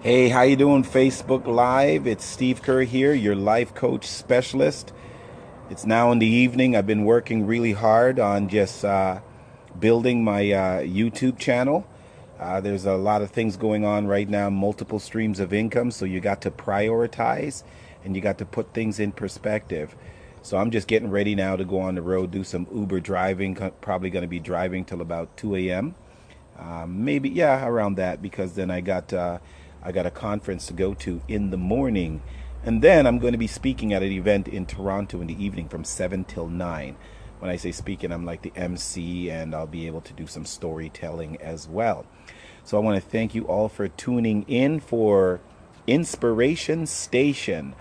Hey, how you doing, Facebook Live? It's Steve Kerr here, your life coach specialist. It's now in the evening. I've been working really hard on just building my YouTube channel. There's a lot of things going on right now, multiple streams of income, so you got to prioritize and you got to put things in perspective. So I'm just getting ready now to go on the road, do some Uber driving, probably going to be driving till about 2 a.m. Maybe, yeah, around that, because then I got a conference to go to in the morning, and then I'm going to be speaking at an event in Toronto in the evening from 7 till 9. When I say speaking, I'm like the MC, and I'll be able to do some storytelling as well. So I want to thank you all for tuning in for Inspiration Station.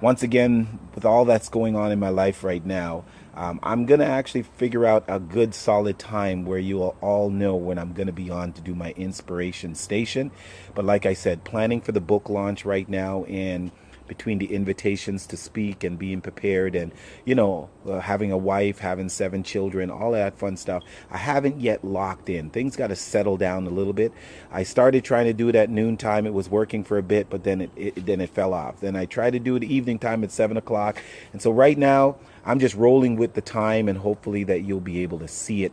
Once again, with all that's going on in my life right now, I'm going to actually figure out a good solid time where you will all know when I'm going to be on to do my Inspiration Station. But like I said, planning for the book launch right now, and between the invitations to speak and being prepared, and having a wife, having 7 children, all that fun stuff, I haven't yet locked in. Things got to settle down a little bit. I started trying to do it at noontime. It was working for a bit, but then it fell off. Then I tried to do it evening time at 7 o'clock, and so right now I'm just rolling with the time, and hopefully that you'll be able to see it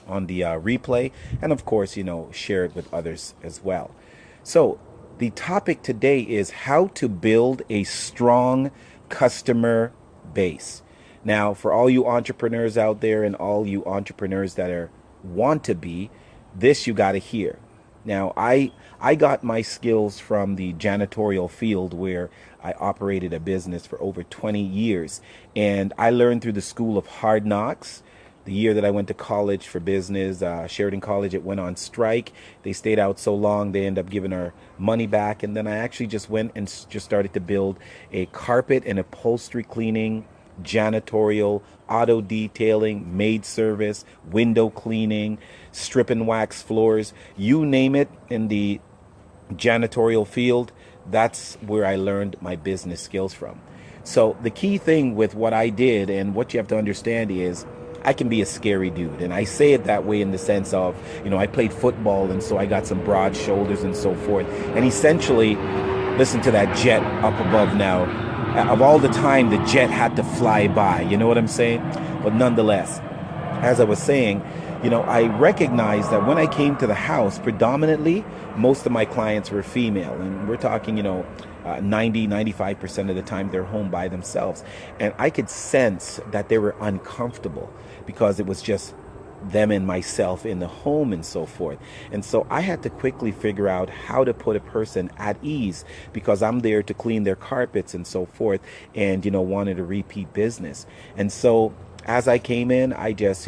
on the replay, and of course, share it with others as well. So the topic today is how to build a strong customer base. Now, for all you entrepreneurs out there and all you entrepreneurs that want to be, this you got to hear. Now, I got my skills from the janitorial field, where I operated a business for over 20 years, and I learned through the school of hard knocks. The year that I went to college for business, Sheridan College, it went on strike. They stayed out so long, they ended up giving our money back. And then I actually just went and just started to build a carpet and upholstery cleaning, janitorial, auto detailing, maid service, window cleaning, strip and wax floors, you name it in the janitorial field. That's where I learned my business skills from. So the key thing with what I did, and what you have to understand, is I can be a scary dude. And I say it that way in the sense of, I played football, and so I got some broad shoulders and so forth. And essentially, listen to that jet up above now. Of all the time, the jet had to fly by. You know what I'm saying? But nonetheless, as I was saying, I recognized that when I came to the house, predominantly, most of my clients were female. And we're talking, 95% of the time they're home by themselves. And I could sense that they were uncomfortable because it was just them and myself in the home and so forth. And so I had to quickly figure out how to put a person at ease, because I'm there to clean their carpets and so forth, and, wanted a repeat business. And so as I came in, I just,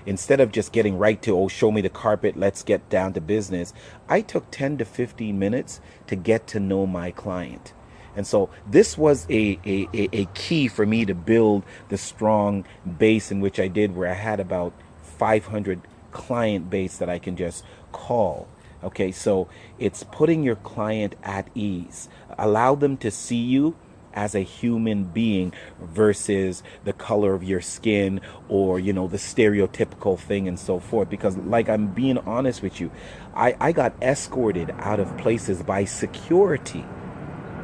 instead of just getting right to, oh, show me the carpet, let's get down to business, I took 10 to 15 minutes to get to know my client. And so this was a key for me to build the strong base in which I did, where I had about 500 client base that I can just call. Okay, so it's putting your client at ease. Allow them to see you as a human being versus the color of your skin, or the stereotypical thing and so forth. Because, like, I'm being honest with you, I got escorted out of places by security.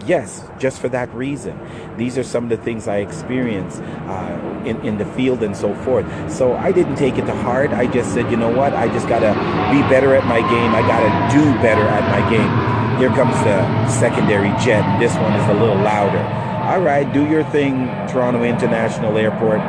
Yes, just for that reason. These are some of the things I experienced in the field and so forth. So I didn't take it to heart. I just said, you know what? I just got to be better at my game. I got to do better at my game. Here comes the secondary jet, and this one is a little louder. All right, do your thing, Toronto International Airport.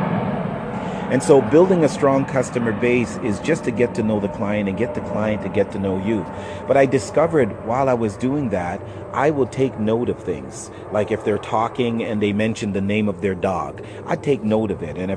And so building a strong customer base is just to get to know the client and get the client to get to know you. But I discovered while I was doing that, I will take note of things. Like if they're talking and they mention the name of their dog, I take note of it. And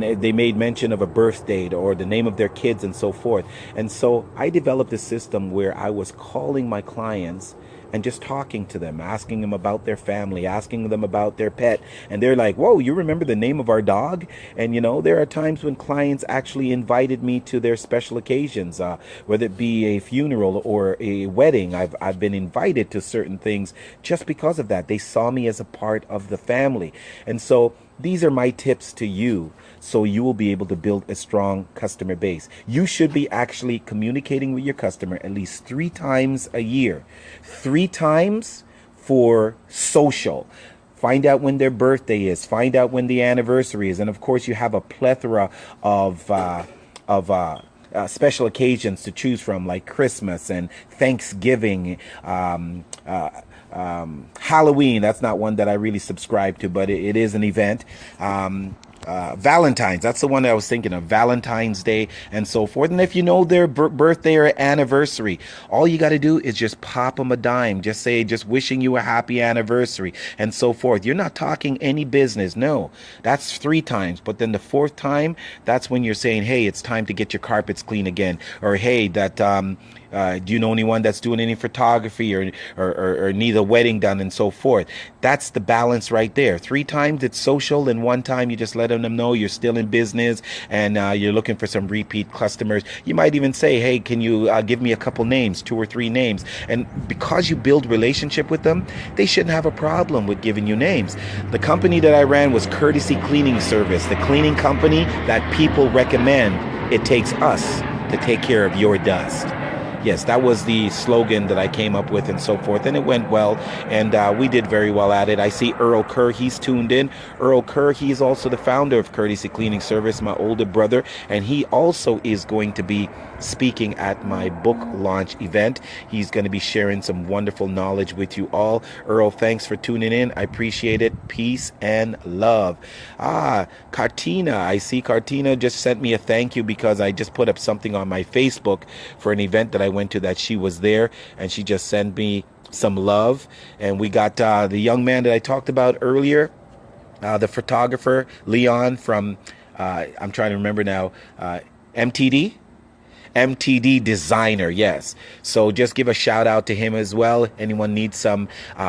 if they made mention of a birth date or the name of their kids and so forth. And so I developed a system where I was calling my clients and just talking to them, asking them about their family, asking them about their pet. And they're like, whoa, you remember the name of our dog? And, there are times when clients actually invited me to their special occasions, whether it be a funeral or a wedding. I've been invited to certain things just because of that. They saw me as a part of the family. And so these are my tips to you, so you will be able to build a strong customer base. You should be actually communicating with your customer at least 3 times a year. 3 times for social. Find out when their birthday is. Find out when the anniversary is. And of course, you have a plethora of special occasions to choose from, like Christmas and Thanksgiving, Halloween. That's not one that I really subscribe to, but it is an event. Valentine's, that's the one that I was thinking of, Valentine's Day and so forth. And if you know their birthday or anniversary, all you got to do is just pop them a dime. Just say, just wishing you a happy anniversary and so forth. You're not talking any business. No, that's 3 times. But then the 4th time, that's when you're saying, hey, it's time to get your carpets clean again. Or, hey, that do you know anyone that's doing any photography or need a wedding done and so forth? That's the balance right there. 3 times it's social, and 1 time you just letting them know you're still in business and you're looking for some repeat customers. You might even say, hey, can you give me a couple names, 2 or 3 names? And because you build relationship with them, they shouldn't have a problem with giving you names. The company that I ran was Courtesy Cleaning Service, the cleaning company that people recommend. It takes us to take care of your dust. Yes, that was the slogan that I came up with and so forth, and it went well, and we did very well at it. I see Earl Kerr, he's tuned in. Earl Kerr, he's also the founder of Courtesy Cleaning Service, my older brother, and he also is going to be speaking at my book launch event. He's going to be sharing some wonderful knowledge with you all. Earl, thanks for tuning in. I appreciate it. Peace and love. Cartina, I see Cartina just sent me a thank you because I just put up something on my Facebook for an event that I went to that she was there, and she just sent me some love. And we got the young man that I talked about earlier, the photographer Leon from I'm trying to remember now, MTD Designer, yes. So just give a shout out to him as well. Anyone needs some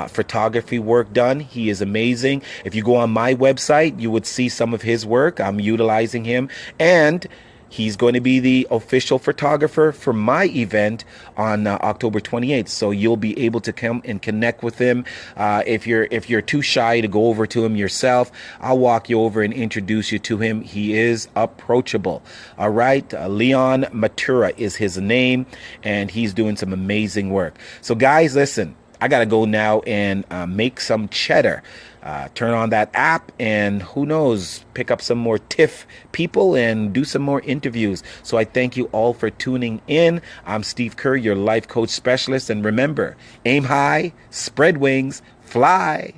photography work done, he is amazing. If you go on my website, you would see some of his work. I'm utilizing him, and he's going to be the official photographer for my event on October 28th. So you'll be able to come and connect with him. If you're too shy to go over to him yourself, I'll walk you over and introduce you to him. He is approachable. All right. Leon Matura is his name, and he's doing some amazing work. So guys, listen, I got to go now and make some cheddar. Turn on that app and who knows, pick up some more TIFF people and do some more interviews. So I thank you all for tuning in. I'm Steve Kerr, your life coach specialist. And remember, aim high, spread wings, fly.